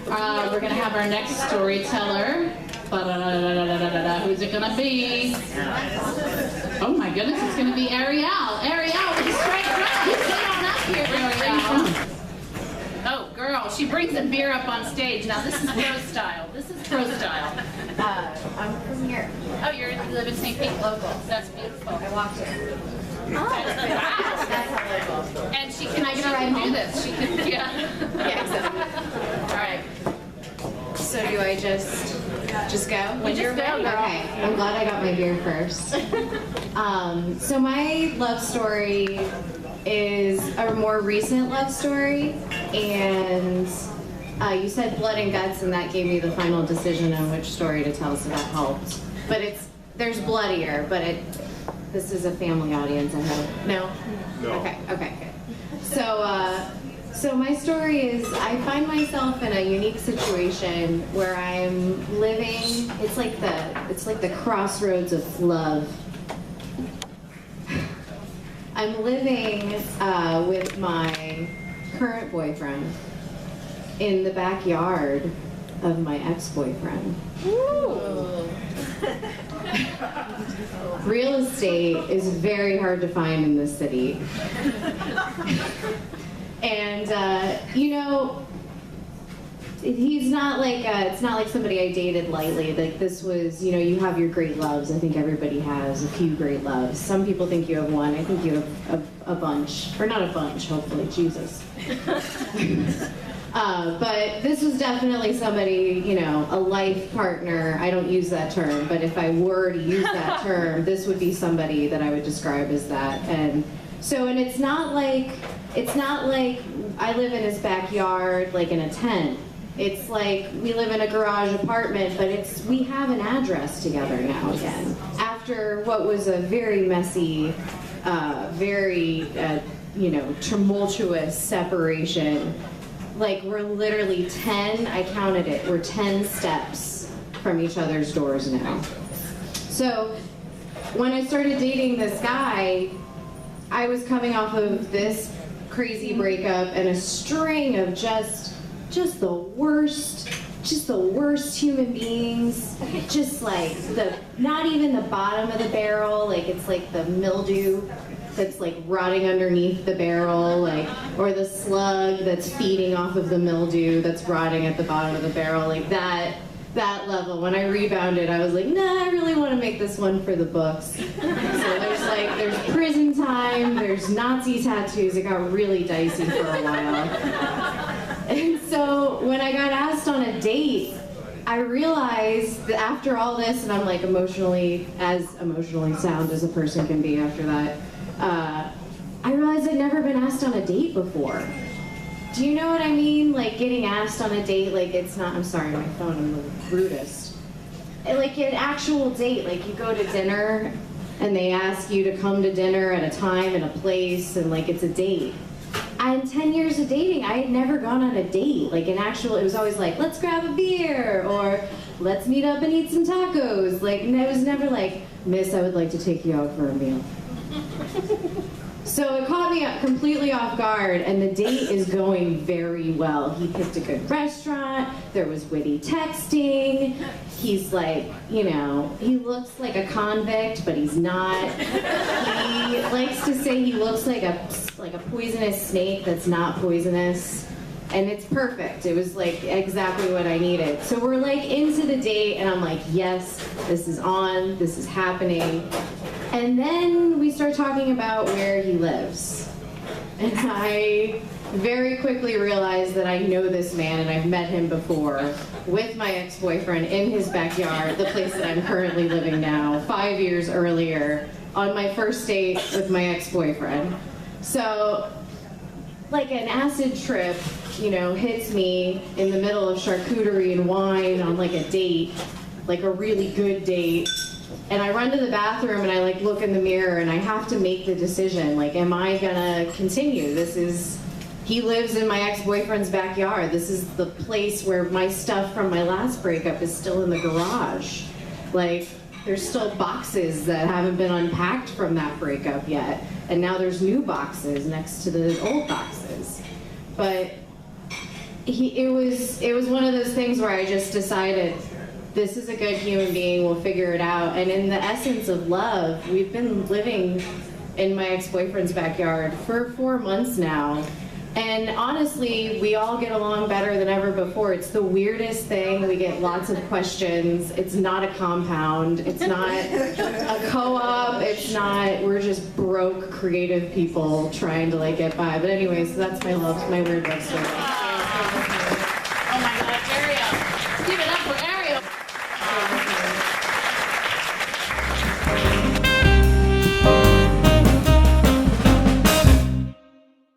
We're gonna have our next storyteller. Who's it gonna be? Oh my goodness, it's gonna be Arielle. Arielle with the striped dress. Get on up here, Arielle. Oh, girl, she brings a beer up on stage. Now this is pro style. This is pro style. I'm from here. Oh, you live in St. Pete, local. That's beautiful. I walked here. Oh, wow. That's how local. And can I get a ride home? Do this. She can, yeah. Yeah, exactly. All right. So do I just go? When you're ready. Okay. I'm glad I got my beer first. So my love story is a more recent love story, and you said blood and guts, and that gave me the final decision on which story to tell, so that helped. But there's bloodier, but this is a family audience, I hope. No? No. Okay, good. So my story is, I find myself in a unique situation where I'm living, it's like the crossroads of love. I'm living with my current boyfriend in the backyard of my ex-boyfriend. Ooh. Real estate is very hard to find in this city. And, he's not like, it's not like somebody I dated lightly. Like, this was, you have your great loves. I think everybody has a few great loves. Some people think you have one. I think you have a bunch. Or not a bunch, hopefully. Jesus. But this was definitely somebody, a life partner. I don't use that term, but if I were to use that term, this would be somebody that I would describe as that. And it's not like I live in his backyard, like in a tent. It's like we live in a garage apartment, but we have an address together now again. After what was a very messy, very, tumultuous separation, like we're literally 10, I counted it, we're 10 steps from each other's doors now. So when I started dating this guy, I was coming off of this crazy breakup and a string of just the worst human beings. Just like not even the bottom of the barrel, like it's like the mildew that's like rotting underneath the barrel, like, or the slug that's feeding off of the mildew that's rotting at the bottom of the barrel, like that level. When I rebounded, I was like, nah, I really want to make this one for the books. So there's prison time, there's Nazi tattoos. It got really dicey for a while. And so when I got asked on a date, I realized that after all this, and I'm like emotionally sound as a person can be after that, I realized I'd never been asked on a date before. Do you know what I mean? Like getting asked on a date, like it's not, I'm sorry, my phone, I'm the rudest. Like an actual date, like you go to dinner and they ask you to come to dinner at a time and a place, and like it's a date. In 10 years of dating, I had never gone on a date. Like it was always like, let's grab a beer, or let's meet up and eat some tacos. Like, and it was never like, miss, I would like to take you out for a meal. So it caught me completely off guard, and the date is going very well. He picked a good restaurant, there was witty texting, he's like, he looks like a convict, but he's not. He likes to say he looks like a poisonous snake that's not poisonous, and it's perfect. It was like exactly what I needed. So we're like into the date, and I'm like, yes, this is on, this is happening. And then we start talking about where he lives. And I very quickly realized that I know this man, and I've met him before with my ex-boyfriend in his backyard, the place that I'm currently living now, 5 years earlier, on my first date with my ex-boyfriend. So, like an acid trip, hits me in the middle of charcuterie and wine on like a date, like a really good date. And I run to the bathroom and I like look in the mirror and I have to make the decision, like, am I gonna continue? He lives in my ex-boyfriend's backyard. This is the place where my stuff from my last breakup is still in the garage. Like, there's still boxes that haven't been unpacked from that breakup yet. And now there's new boxes next to the old boxes. But it was one of those things where I just decided, this is a good human being, we'll figure it out. And in the essence of love, we've been living in my ex-boyfriend's backyard for 4 months now. And honestly, we all get along better than ever before. It's the weirdest thing. We get lots of questions. It's not a compound. It's not a co-op. It's not, we're just broke, creative people trying to like get by. But anyways, that's my weird love story.